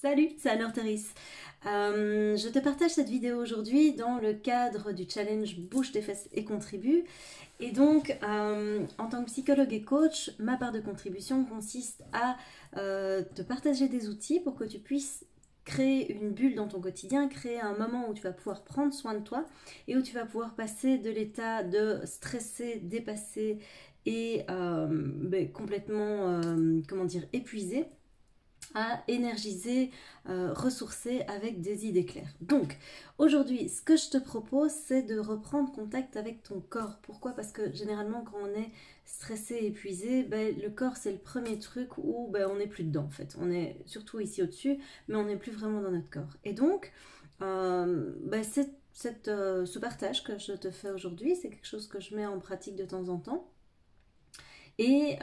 Salut, c'est Anne Orteris. Je te partage cette vidéo aujourd'hui dans le cadre du challenge Bouge tes fesses et contribue. Et donc, en tant que psychologue et coach, ma part de contribution consiste à te partager des outils pour que tu puisses créer une bulle dans ton quotidien, créer un moment où tu vas pouvoir prendre soin de toi et où tu vas pouvoir passer de l'état de stressé, dépassé et complètement, comment dire, épuisé à énergiser, ressourcer avec des idées claires. Donc, aujourd'hui, ce que je te propose, c'est de reprendre contact avec ton corps. Pourquoi? Parce que généralement, quand on est stressé, épuisé, le corps, c'est le premier truc où on n'est plus dedans, en fait. On est surtout ici au-dessus, mais on n'est plus vraiment dans notre corps. Et donc, ce partage que je te fais aujourd'hui, c'est quelque chose que je mets en pratique de temps en temps et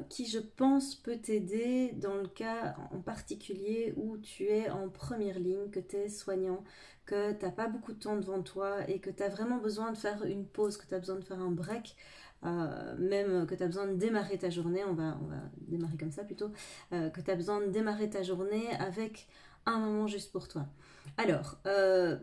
qui je pense peut t'aider dans le cas en particulier où tu es en première ligne, que tu es soignant, que tu n'as pas beaucoup de temps devant toi et que tu as vraiment besoin de faire une pause, que tu as besoin de faire un break, même que tu as besoin de démarrer ta journée, on va démarrer comme ça plutôt, que tu as besoin de démarrer ta journée avec un moment juste pour toi. Alors, ce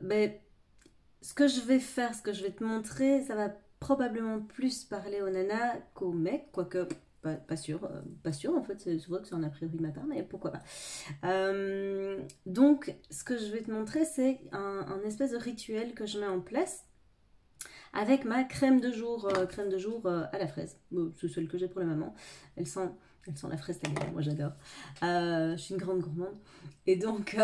que je vais faire, ce que je vais te montrer, ça va probablement plus parler aux nanas qu'aux mecs, quoique pas sûr, pas sûr en fait, c'est vrai que c'est un a priori de ma part, mais pourquoi pas. Donc, ce que je vais te montrer, c'est un espèce de rituel que je mets en place avec ma crème de jour à la fraise. C'est celle que j'ai pour le moment. Elle sent la fraise tellement, moi j'adore. Je suis une grande gourmande. Et donc,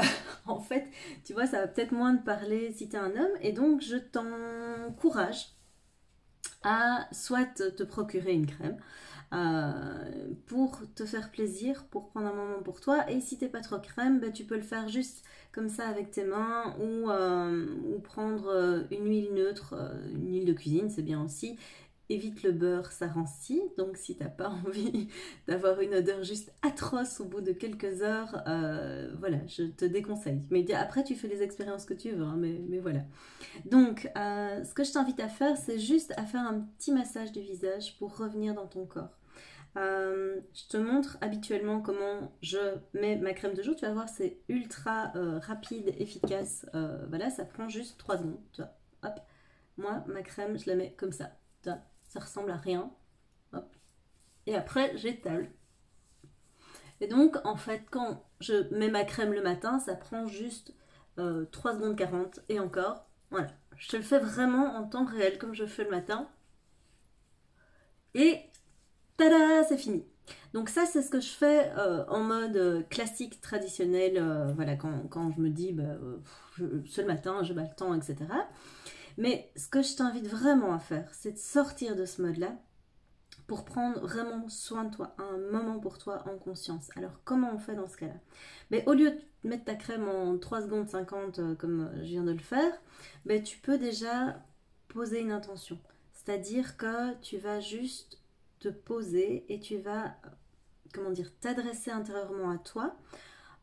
en fait, tu vois, ça va peut-être moins te parler si tu es un homme. Et donc, je t'encourage à soit te procurer une crème pour te faire plaisir, pour prendre un moment pour toi. Et si t'es pas trop crème, tu peux le faire juste comme ça avec tes mains ou prendre une huile neutre, une huile de cuisine, c'est bien aussi. Évite le beurre, ça rancit. Donc si t'as pas envie d'avoir une odeur juste atroce au bout de quelques heures, voilà, je te déconseille. Mais après, tu fais les expériences que tu veux, hein, mais voilà. Donc, ce que je t'invite à faire, c'est juste à faire un petit massage du visage pour revenir dans ton corps. Je te montre habituellement comment je mets ma crème de jour. Tu vas voir, c'est ultra rapide, efficace. Voilà, ça prend juste 3 secondes. Tu vois, hop. Moi, ma crème, je la mets comme ça. Tu vois, ça ressemble à rien. Hop. Et après, j'étale. Et donc, en fait, quand je mets ma crème le matin, ça prend juste 3 secondes 40. Et encore, voilà. Je te le fais vraiment en temps réel, comme je fais le matin. Et tada, c'est fini. Donc ça, c'est ce que je fais en mode classique, traditionnel, voilà, quand je me dis, c'est le matin, j'ai pas le temps, etc. Mais ce que je t'invite vraiment à faire, c'est de sortir de ce mode-là pour prendre vraiment soin de toi, un moment pour toi en conscience. Alors, comment on fait dans ce cas-là? Mais au lieu de mettre ta crème en 3 secondes 50 comme je viens de le faire, tu peux déjà poser une intention. C'est-à-dire que tu vas juste te poser et tu vas, comment dire, t'adresser intérieurement à toi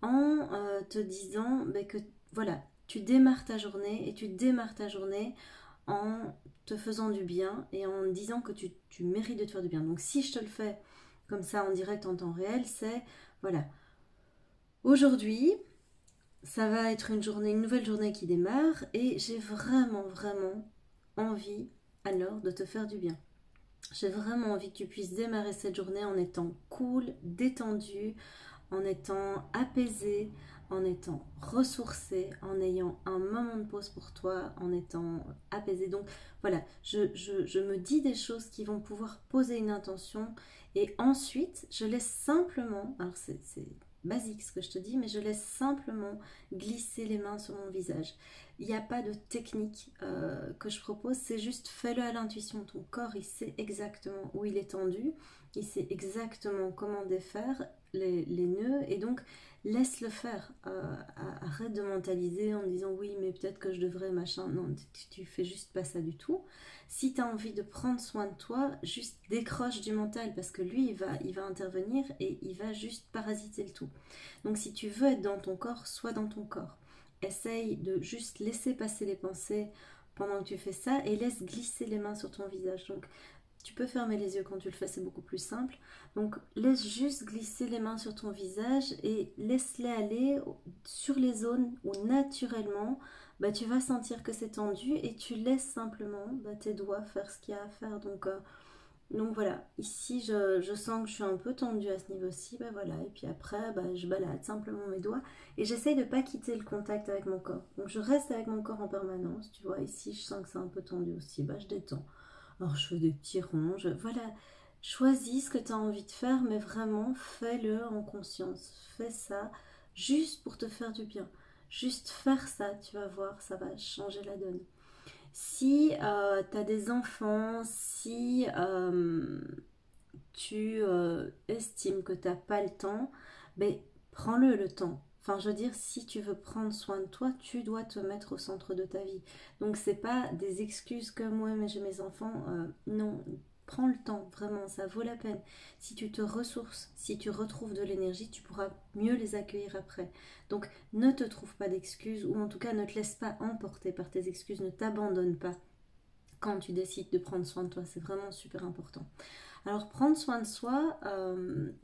en te disant que voilà, tu démarres ta journée et tu démarres ta journée en te faisant du bien et en disant que tu mérites de te faire du bien. Donc si je te le fais comme ça en direct en temps réel, c'est voilà, aujourd'hui, ça va être une nouvelle journée qui démarre et j'ai vraiment, vraiment envie alors de te faire du bien. J'ai vraiment envie que tu puisses démarrer cette journée en étant cool, détendu, en étant apaisé, en étant ressourcé, en ayant un moment de pause pour toi, en étant apaisé. Donc voilà, je me dis des choses qui vont pouvoir poser une intention et ensuite je laisse simplement, alors c'est basique ce que je te dis, mais je laisse simplement glisser les mains sur mon visage. Il n'y a pas de technique que je propose, c'est juste fais-le à l'intuition. Ton corps, il sait exactement où il est tendu, il sait exactement comment défaire les nœuds et donc laisse-le faire. Arrête de mentaliser en disant oui mais peut-être que je devrais machin. Non, tu fais juste pas ça du tout. Si tu as envie de prendre soin de toi, juste décroche du mental parce que lui il va intervenir et il va juste parasiter le tout. Donc si tu veux être dans ton corps, sois dans ton corps. Essaye de juste laisser passer les pensées pendant que tu fais ça et laisse glisser les mains sur ton visage. Donc tu peux fermer les yeux quand tu le fais, c'est beaucoup plus simple. Donc laisse juste glisser les mains sur ton visage et laisse-les aller sur les zones où naturellement bah, tu vas sentir que c'est tendu et tu laisses simplement bah, tes doigts faire ce qu'il y a à faire. Donc voilà, ici je sens que je suis un peu tendue à ce niveau-ci, bah voilà, et puis après bah, je balade simplement mes doigts et j'essaye de ne pas quitter le contact avec mon corps. Donc je reste avec mon corps en permanence, tu vois, ici je sens que c'est un peu tendu aussi, bah je détends. Alors je fais des petits ronds, voilà, choisis ce que tu as envie de faire, mais vraiment fais-le en conscience, fais ça juste pour te faire du bien. Juste faire ça, tu vas voir, ça va changer la donne. Si tu as des enfants, si tu estimes que tu n'as pas le temps, ben, prends-le le temps. Enfin, je veux dire, si tu veux prendre soin de toi, tu dois te mettre au centre de ta vie. Donc, c'est pas des excuses comme ouais, mais j'ai mes enfants. Non, prends le temps, vraiment, ça vaut la peine. Si tu te ressources, si tu retrouves de l'énergie, tu pourras mieux les accueillir après. Donc, ne te trouve pas d'excuses, ou en tout cas, ne te laisse pas emporter par tes excuses, ne t'abandonne pas quand tu décides de prendre soin de toi. C'est vraiment super important. Alors prendre soin de soi,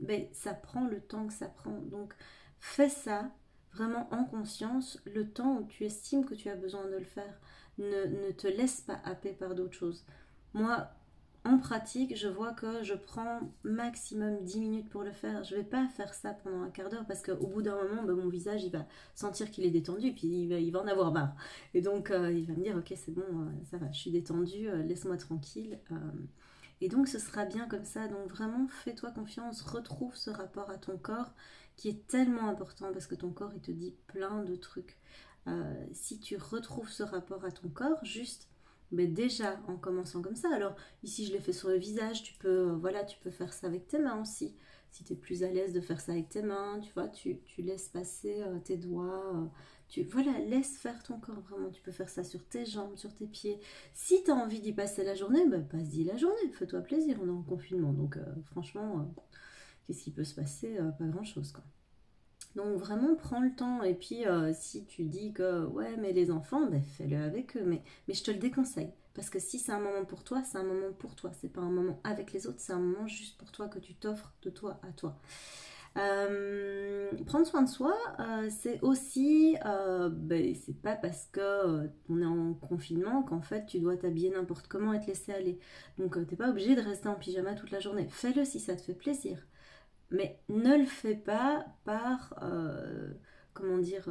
ben, ça prend le temps que ça prend. Donc fais ça vraiment en conscience, le temps où tu estimes que tu as besoin de le faire. Ne te laisse pas happer par d'autres choses. Moi, en pratique, je vois que je prends maximum 10 minutes pour le faire. Je ne vais pas faire ça pendant un quart d'heure parce qu'au bout d'un moment, ben, mon visage, il va sentir qu'il est détendu et puis il va en avoir marre. Et donc, il va me dire, ok, c'est bon, ça va, je suis détendue, laisse-moi tranquille. Et donc ce sera bien comme ça. Donc vraiment fais-toi confiance, retrouve ce rapport à ton corps qui est tellement important parce que ton corps il te dit plein de trucs. Si tu retrouves ce rapport à ton corps, juste mais déjà en commençant comme ça. Alors ici je l'ai fait sur le visage, tu peux voilà, tu peux faire ça avec tes mains aussi. Si tu es plus à l'aise de faire ça avec tes mains, tu vois, tu laisses passer tes doigts. Voilà, laisse faire ton corps vraiment. Tu peux faire ça sur tes jambes, sur tes pieds. Si tu as envie d'y passer la journée, bah, passe-y la journée. Fais-toi plaisir, on est en confinement. Donc franchement, qu'est-ce qui peut se passer? Pas grand-chose quoi. Donc vraiment prends le temps et puis si tu dis que ouais mais les enfants, ben, fais-le avec eux. Mais je te le déconseille. Parce que si c'est un moment pour toi, c'est un moment pour toi. C'est pas un moment avec les autres, c'est un moment juste pour toi que tu t'offres de toi à toi. Prendre soin de soi, c'est aussi, ben, c'est pas parce que on est en confinement qu'en fait tu dois t'habiller n'importe comment et te laisser aller. Donc t'es pas obligé de rester en pyjama toute la journée. Fais-le si ça te fait plaisir. Mais ne le fais pas par, comment dire,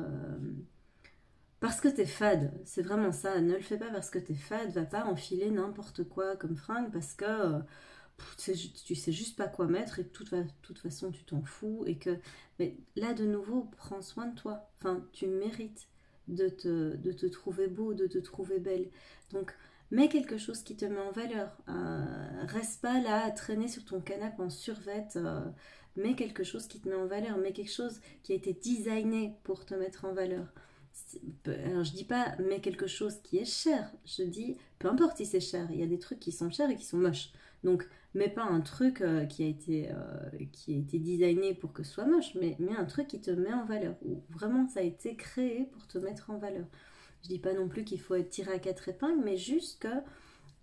parce que t'es fade. C'est vraiment ça. Ne le fais pas parce que t'es fade. Va pas enfiler n'importe quoi comme fringue parce que tu sais juste pas quoi mettre et de toute façon tu t'en fous. Mais là de nouveau, prends soin de toi. Enfin, tu mérites de te trouver beau, de te trouver belle. Donc, mets quelque chose qui te met en valeur. Reste pas là à traîner sur ton canapé en survêt. Mets quelque chose qui te met en valeur. Mets quelque chose qui a été designé pour te mettre en valeur. Alors je dis pas mets quelque chose qui est cher. Je dis peu importe si c'est cher. Il y a des trucs qui sont chers et qui sont moches. Donc mets pas un truc qui a été designé pour que ce soit moche. Mais mets un truc qui te met en valeur. Ou vraiment ça a été créé pour te mettre en valeur. Je dis pas non plus qu'il faut être tiré à quatre épingles, mais juste que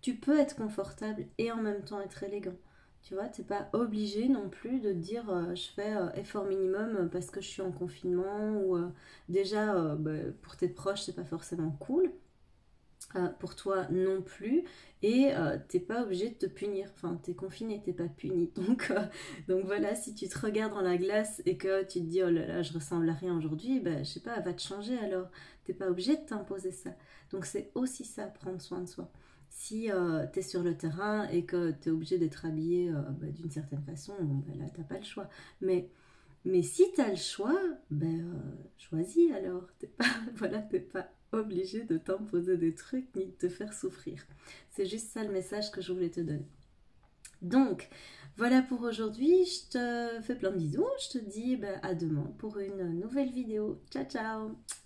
tu peux être confortable et en même temps être élégant. Tu vois, t'es pas obligé non plus de te dire je fais effort minimum parce que je suis en confinement ou déjà bah, pour tes proches c'est pas forcément cool. Pour toi non plus et t'es pas obligé de te punir, enfin t'es confiné, t'es pas puni donc voilà, si tu te regardes dans la glace et que tu te dis oh là là je ressemble à rien aujourd'hui, ben je sais pas, va te changer alors, t'es pas obligé de t'imposer ça. Donc c'est aussi ça, prendre soin de soi. Si t'es sur le terrain et que t'es obligé d'être habillé d'une certaine façon, bon, ben là t'as pas le choix, mais si tu as le choix, ben choisis alors. T'es pas, voilà, t'es pas obligé de t'imposer des trucs ni de te faire souffrir. C'est juste ça le message que je voulais te donner. Donc, voilà pour aujourd'hui. Je te fais plein de bisous. Je te dis ben, à demain pour une nouvelle vidéo. Ciao, ciao!